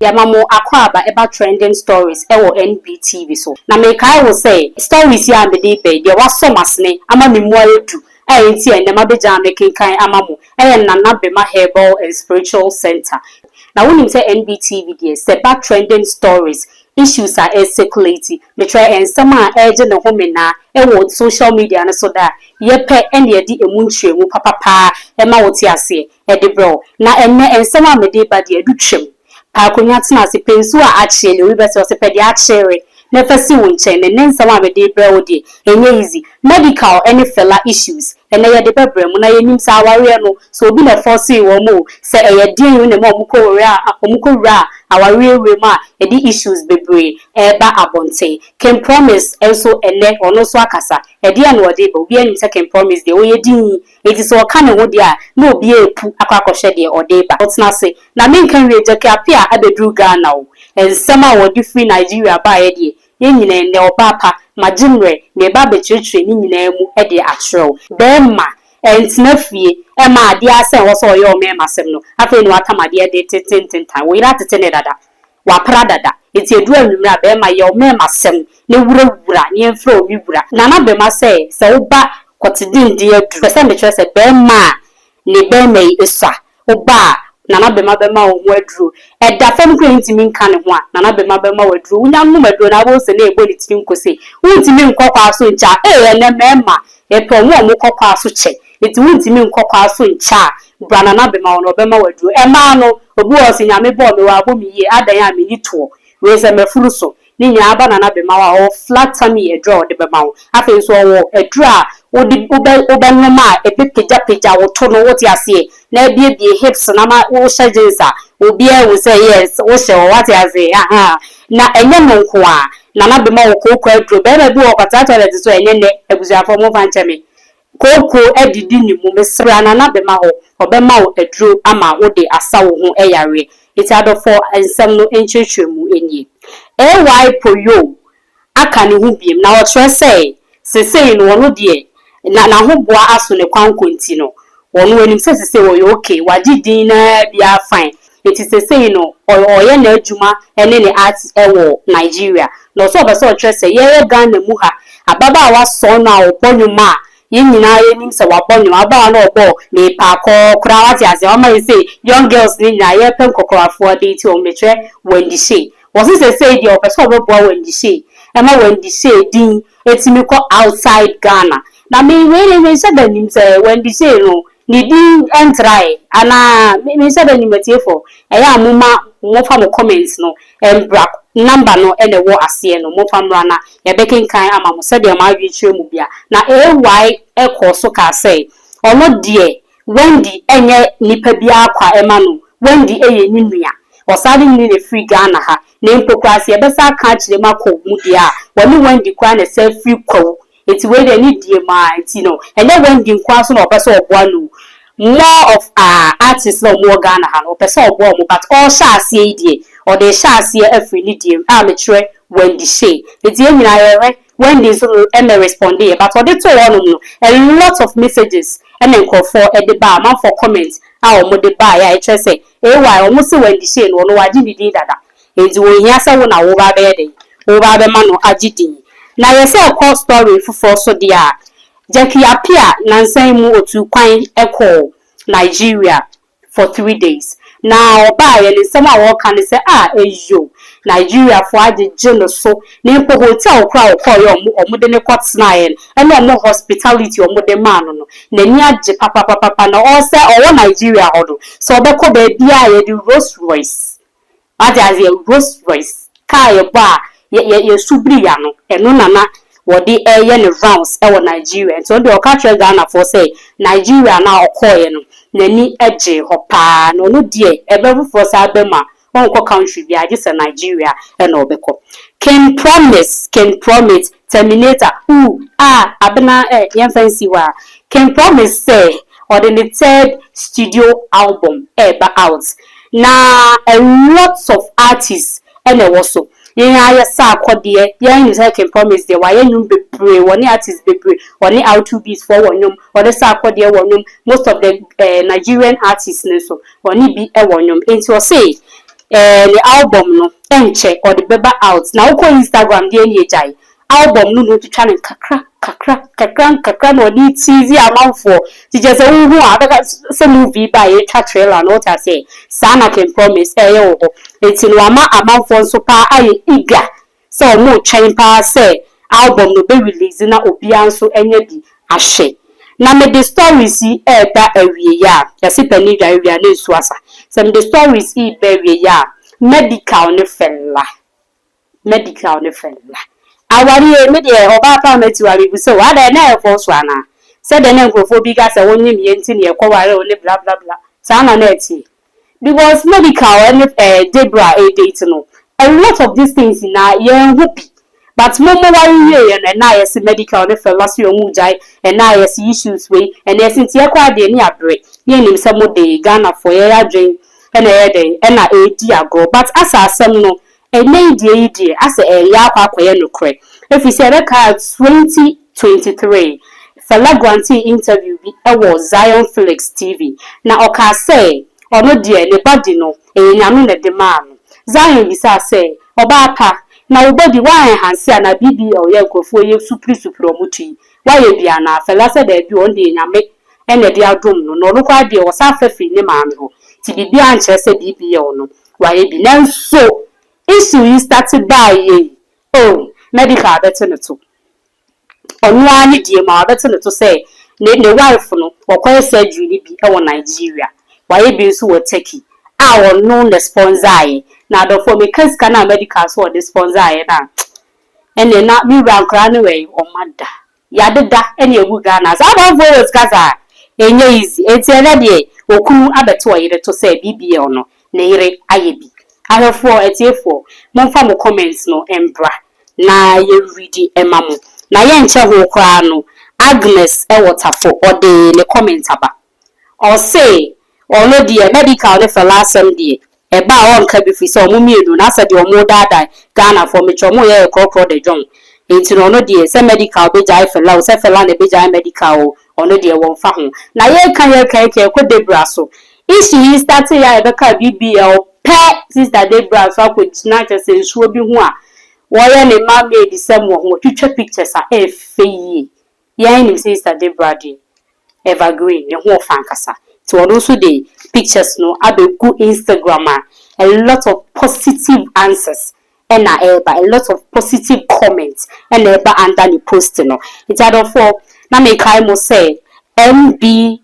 Yamamo Akwaba about trending stories ewo NBTV so. Na Mekai will say stories ya me dey be there was so masne ama me mo edu. Enti ene mabeja making kind amamu. Nana Bema Herbal and Spiritual Center. Now when you say NBTV there, say about trending stories. Issues are circulating. Me try and some are urgent the home na social media and so that yepe and ye di emunche mu papa ema woti ase e de bro na enne and some are me dey ba de adutwem pa akonya tena se pensu a ache le we be se pe de achere na fasi wonchen ne some are me dey bro de enye easy medical any fella issues ene ye de bebre mu na ye nim sa aware no so obi na force wo mu se ye din ne mo omukowura aware we ma e di issues bebre eba abonte can promise also ene ono so akasa e di an wode ba obi ani second promise de oye din it is o kan ho dia na obi epu akwakohwe de ode ba otna se na men kan we jeke Appiah abedru Ghana o ensema wodi free Nigeria ba ye de ye nyina ne obapa majimre me ba bechichire ni nyina mu e de atrew be ma entina fie e ma ade ase wo so yo me masem no afa ni watamade de tintintan wo ira tetene dada wa pradada eti edu anwumra be ma yo me masem ne wura ne enfra obi wura nana be ma se wo ba kotidin de adu pese me kire se be ma ne be ma isa wo ba nana be ma wo aduru e da fam kro ntimi nka ne ho a nana be ma wo aduru unya no maduru na wo se na egbo ni timi nkose untimi nkokwa so ncha ne mema e po wo mo kokwa so che eti untimi nkokwa so ncha bra nana be ma wo no be ma wo aduru e ma no obi wo se nyame bo me wa bo mi ye adan a me ni to we se me furu so ni nya aba nana be ma wa o flat tummy e draw de be ma wo afa so wo aduru a odi obenoma e be peja wo to no wo ti ase na bie hips na ma wo hye jinsa obi e wo say yes wo hye wo what ase aha na enye no nko a nana be ma wo kokko aduro be na bi wo kwata toilet so enye ne abusuafo mo fa ncheme kokko edidi ni mu mesra nana be ma ho obema wo aduro ama wo de asa wo ho eyare iti adofo ensem no enchechemu enyi Poyoo aka ne hu biem na wo tre say sesei no no de na ho boa aso ne kwankonti no onu enim sese wo yo okay wagidin na bia fine eti sese no oye na adwuma ene ne art ewo Nigeria no so be so trese ye Ghana mu ha ababa wa so na obonwuma ye nyina ye nim se wabonwuma aba na obo me pa ko kura wati ase o ma say young girls ni nyina ye pen kokorafo de ti o metre wendi she wo sese di o pe so obo wendi she e ma wendi she din etimi ko outside Ghana na me we say that nim say wendi she no ni din entry ana me say that nim tiefo e ya amuma mo fa mo comments no embra number no ene wo ase no mo fa mra na ye bekin kan ama mo say de ma adwi chire mu bia na ay e so ka say ono de wendi enye nipa bia akwa ema no wendi eye ninua osari ni ne free Ghana ha ne mpokwa se be sa ka chire makọ mu dia woni wendi kwa na say free kwa eti we dey need die ma eti no enye wendi nkwa so na opeso oboa no more of artists no more Ghana ha no opeso oboa mo but all sha ase die or dey sha ase every need die me try wendi she eti enyina yere wendi so e respond e but what they to one no a lot of messages and for e dey ba man for comment o mo dey ba ya e try say why o mo se wendi she no no waji di dada eti wo hia se wo na wo ba be dey wo ba be ma no agidi na ye say call story for so dia Appiah nansan mu otu kwan ekọ Nigeria for 3 days na oba ye le sama wo kan say eyo Nigeria for ajeje no so na mpo hotel kra okọ ye omude ne kwatna ye na omo hospitality omude man no na ni aje papa na o say owo Nigeria hodo so obekọ ba bia ye di Rolls Royce as ye Rolls Royce ka ye ba ye subri ya no eno nana wodi eye ne rounds e wo Nigeria so de okatre Ghana for say Nigeria na okoye no nani eje hopa no no die ebe for say abema wonko country bi age say Nigeria e na obeko can promise terminator abena yan fancy wa can promise say or the third studio album ba out na a lots of artists and also ya sa akode ya yin say can promise de wa yanyum bebre woni artists bebre woni out2bs for wonyum woni sa akode wonyum most of the Nigerian artists ne so woni bi wonyum enti o say the album no enche or the beba out na uko Instagram dey any jai album no to try kakra no di TV amanfo ti je se hu abeka se movie ba ye twa trailer no ta say sana can promise ye wo ho enti no ama amanfo nso pa aye iga so mo twen pa say album no be release na obia nso enya bi ahye na me the stories yi eba awie ya yesi pani dwa wi na esu asa some the stories yi be awie ya medical ne fella awari me de oba pa meti wari bu so ada na e for so ana said the name of obiga say wonnim ye nti ne kware o ne bla bla bla sa na na eti because medical and Debra a date no a lot of these things na ye hopi but momo wari ye na yes medical ne fella so mu jai and na yes issues we and yes nti e kwa de ni abre ye nim say mo de Ghana for ye adwen and e de na e di agro but as asem no idea as a yakwa no cre. If you say record 2023 fella grantee interview bi was Zion Felix TV. Na oka say ono die ne body no nyame na de man. Zion bisa say oba pa na obodi wa enhance na BBL ye nkofo ye supri omutui. Wa ye bia na fella say da bi on de nyame ene de adom no no kwa de wasa fafi ne maame ho. Ti bibia anche say BBL no wa ye bi na so issue is started by ye. Oh, medical better to. On one idea, my better to say, ne wife no, or quite surgery be our Nigeria. Why be so techie? Our known the sponsor. Now, the for me, cause can medical so the sponsor na. And then not me round crown away or mother. Yada any Wuganas. I don't voice gaza. And easy, it's a lady, or cool abattoir to say BB or no, neire ayebi. I have for Monfa mo comments no embra na ye ready emamu na ye nche ho kwa no Agnes e waterfo or de le comment aba or say or no the medical the last Sunday e ba on ka bi fi so mo miedu na say de omo dada Ghana for me chomo ye kokro de jon enti no the say medical be jai fela o say fela na be jai medical or no the won fa ho na ye kan ko Debra so issue starting ya e be ka BBL sister Debra so akogina che se nsuo bi ho a wo ye ne ma me di sem wo ho twetwe pictures a e fe ye ni sister Debra di evergreen ne ho fa nkasa so also the pictures no abegu Instagram a lot of positive answers and a lot of positive comments and under the post no it's other for na me kai mo say NB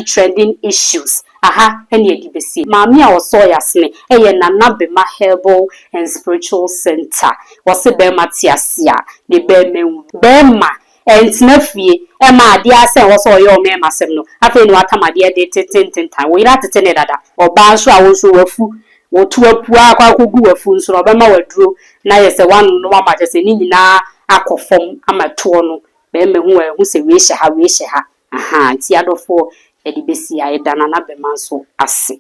trending issues aha ene edibesi maami a oso yasne eye nana bema herbal and spiritual center wose be matiasia de be ma entnafie e ma ade ase wose oyo me masem no afa ni watamade de tintintan wo ira tetene dada oba nso a wo nso wafu wo tu apu akwa kogu wafu nso oba ma waduro na yese wanu no ma jese ni nyina akofom amato no be hu se we hye ha aha ti adofo edibesi aida na bema nso ase